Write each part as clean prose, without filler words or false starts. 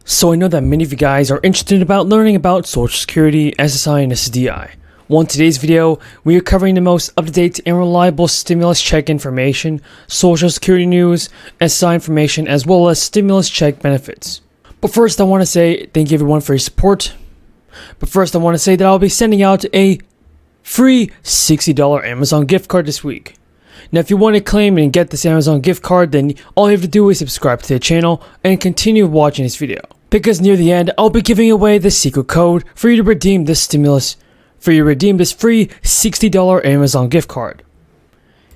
So I know that many of you guys are interested about learning about Social Security, SSI, and SSDI. Well, in today's video, we are covering the most up-to-date and reliable stimulus check information, Social Security news, SSI information, as well as stimulus check benefits. But first, I want to say thank you everyone for your support. But first, I want to say that I'll be sending out a free $60 Amazon gift card this week. Now, if you want to claim and get this Amazon gift card, then all you have to do is subscribe to the channel and continue watching this video. Because near the end, I'll be giving away the secret code for you to redeem this free $60 Amazon gift card.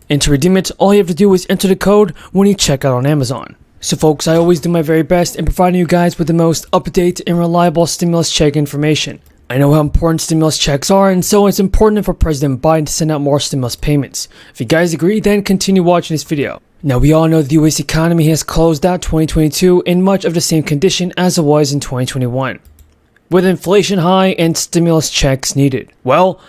And to redeem it, all you have to do is enter the code when you check out on Amazon. So folks, I always do my very best in providing you guys with the most up-to-date and reliable stimulus check information. I know how important stimulus checks are, and so it's important for President Biden to send out more stimulus payments. If you guys agree, then continue watching this video. Now, we all know the US economy has closed out 2022 in much of the same condition as it was in 2021, with inflation high and stimulus checks needed. Well,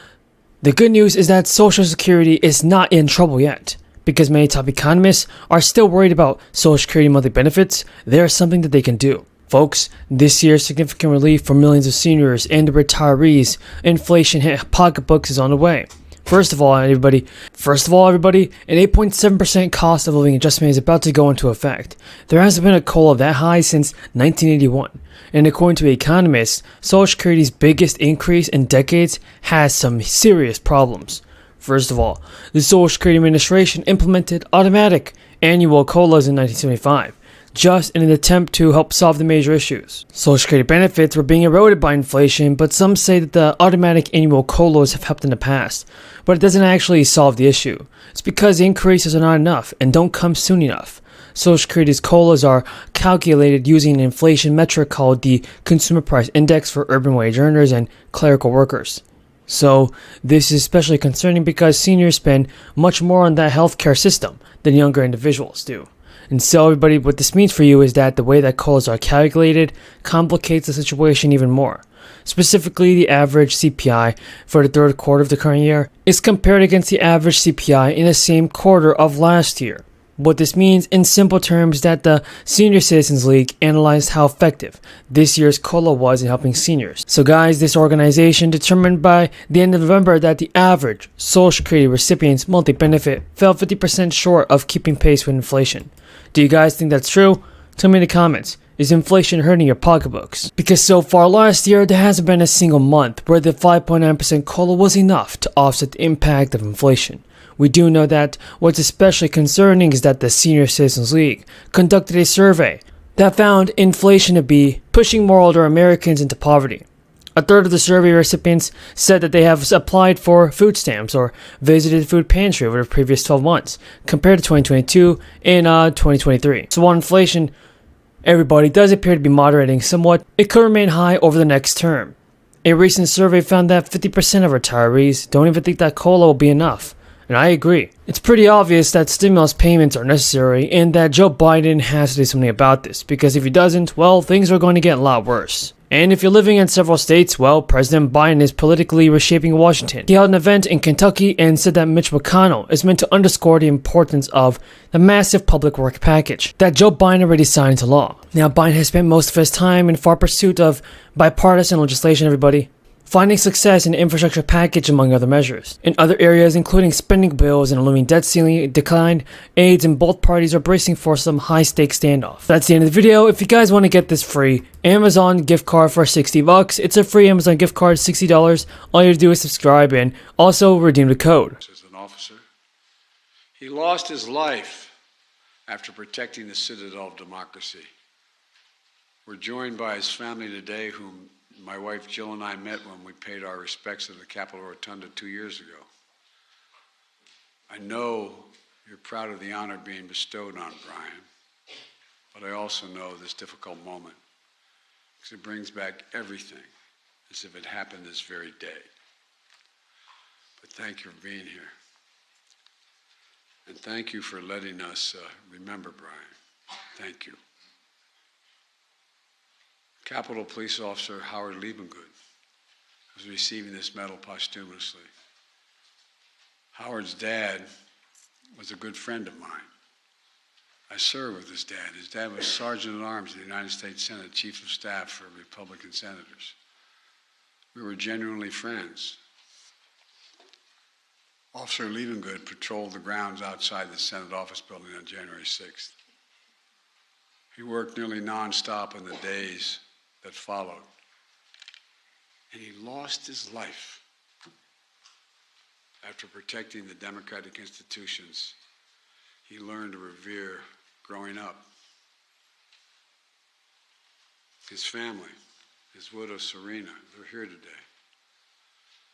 the good news is that Social Security is not in trouble yet, because many top economists are still worried about Social Security monthly benefits. There's something that they can do. Folks, this year's significant relief for millions of seniors and retirees, inflation hit pocketbooks is on the way. First of all, everybody, an 8.7% cost of living adjustment is about to go into effect. There hasn't been a COLA that high since 1981. And according to economists, Social Security's biggest increase in decades has some serious problems. First of all, the Social Security Administration implemented automatic annual COLAs in 1975. Just in an attempt to help solve the major issues. Social Security benefits were being eroded by inflation, but some say that the automatic annual COLAs have helped in the past, but it doesn't actually solve the issue. It's because the increases are not enough and don't come soon enough. Social Security's COLAs are calculated using an inflation metric called the Consumer Price Index for urban wage earners and clerical workers. So this is especially concerning because seniors spend much more on that healthcare system than younger individuals do. And so everybody, what this means for you is that the way that COLAs are calculated complicates the situation even more. Specifically, the average CPI for the third quarter of the current year is compared against the average CPI in the same quarter of last year. What this means in simple terms is that the Senior Citizens League analyzed how effective this year's COLA was in helping seniors. So guys, this organization determined by the end of November that the average Social Security recipient's monthly benefit fell 50% short of keeping pace with inflation. Do you guys think that's true? Tell me in the comments. Is inflation hurting your pocketbooks? Because so far last year, there hasn't been a single month where the 5.9% COLA was enough to offset the impact of inflation. We do know that what's especially concerning is that the Senior Citizens League conducted a survey that found inflation to be pushing more older Americans into poverty. A third of the survey recipients said that they have applied for food stamps or visited food pantry over the previous 12 months, compared to 2022 and 2023. So while inflation, everybody, does appear to be moderating somewhat, it could remain high over the next term. A recent survey found that 50% of retirees don't even think that COLA will be enough. And I agree. It's pretty obvious that stimulus payments are necessary and that Joe Biden has to do something about this, because if he doesn't, well, things are going to get a lot worse. And if you're living in several states, well, President Biden is politically reshaping Washington. He held an event in Kentucky and said that Mitch McConnell is meant to underscore the importance of the massive public work package that Joe Biden already signed into law. Now, Biden has spent most of his time in far pursuit of bipartisan legislation, everybody, finding success in the infrastructure package among other measures. In other areas, including spending bills and a looming debt ceiling decline, aides and both parties are bracing for some high-stakes standoff. That's the end of the video. If you guys want to get this free Amazon gift card for $60, it's a free Amazon gift card, $60. All you have to do is subscribe and also redeem the code. As an officer, he lost his life after protecting the citadel of democracy. We're joined by his family today, whom my wife Jill and I met when we paid our respects at the Capitol Rotunda 2 years ago. I know you're proud of the honor being bestowed on Brian, but I also know this difficult moment because it brings back everything as if it happened this very day. But thank you for being here. And thank you for letting us remember Brian. Thank you. Capitol Police Officer Howard Liebengood was receiving this medal posthumously. Howard's dad was a good friend of mine. I served with his dad. His dad was Sergeant at Arms in the United States Senate, Chief of Staff for Republican senators. We were genuinely friends. Officer Liebengood patrolled the grounds outside the Senate office building on January 6th. He worked nearly nonstop in the days that followed. And he lost his life after protecting the democratic institutions he learned to revere growing up. His family, his widow Serena, they're here today.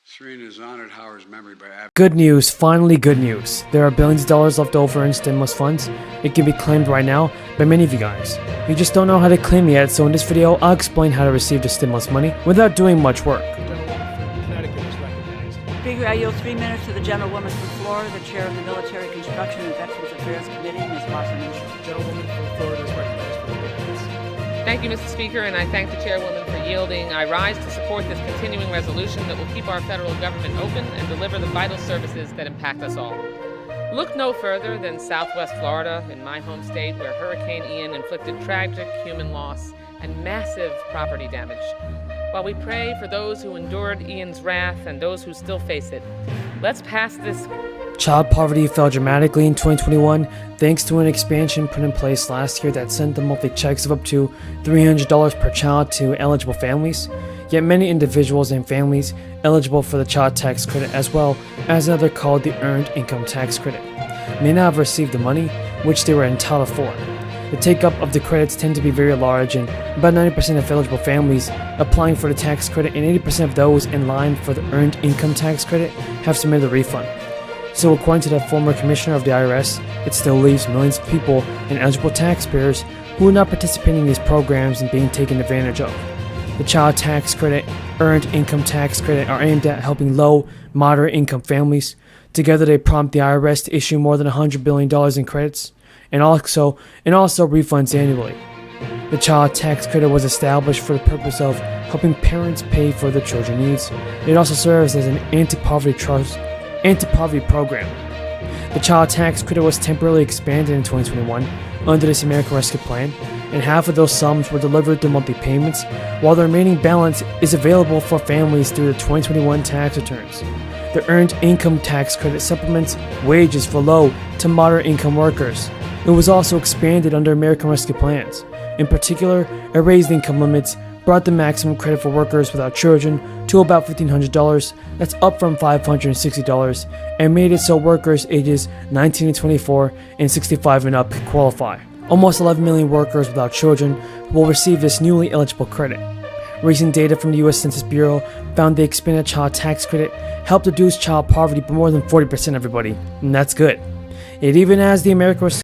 Serena has honored Howard's memory by Good news, finally good news. There are billions of dollars left over in stimulus funds. It can be claimed right now by many of you guys. You just don't know how to claim it yet, so in this video, I'll explain how to receive the stimulus money without doing much work. Speaker, I yield 3 minutes to the gentlewoman from Florida, the chair of the Military Construction and Veterans Affairs Committee, Ms. Wasserman. Gentlewoman from Florida is recognized for 3 minutes. Thank you, Mr. Speaker, and I thank the chairwoman for yielding. I rise to support this continuing resolution that will keep our federal government open and deliver the vital services that impact us all. Look no further than Southwest Florida, in my home state, where Hurricane Ian inflicted tragic human loss and massive property damage. While we pray for those who endured Ian's wrath and those who still face it, let's pass this. Child poverty fell dramatically in 2021 thanks to an expansion put in place last year that sent the monthly checks of up to $300 per child to eligible families. Yet many individuals and families eligible for the child tax credit, as well as another called the Earned Income Tax Credit, may not have received the money which they were entitled for. The take-up of the credits tend to be very large, and about 90% of eligible families applying for the tax credit and 80% of those in line for the Earned Income Tax Credit have submitted a refund. So according to the former commissioner of the IRS, it still leaves millions of people and eligible taxpayers who are not participating in these programs and being taken advantage of. The Child Tax Credit, Earned Income Tax Credit are aimed at helping low, moderate income families. Together they prompt the IRS to issue more than $100 billion in credits and also refunds annually. The Child Tax Credit was established for the purpose of helping parents pay for their children's needs. It also serves as an anti-poverty program. The Child Tax Credit was temporarily expanded in 2021 under this American Rescue Plan, and half of those sums were delivered through monthly payments, while the remaining balance is available for families through the 2021 tax returns. The Earned Income Tax Credit supplements wages for low to moderate income workers. It was also expanded under American Rescue Plans. In particular, it raised income limits, brought the maximum credit for workers without children to about $1,500, that's up from $560, and made it so workers ages 19 to 24 and 65 and up could qualify. Almost 11 million workers without children will receive this newly eligible credit. Recent data from the U.S. Census Bureau found the expanded child tax credit helped reduce child poverty by more than 40% everybody, and that's good. It even has the American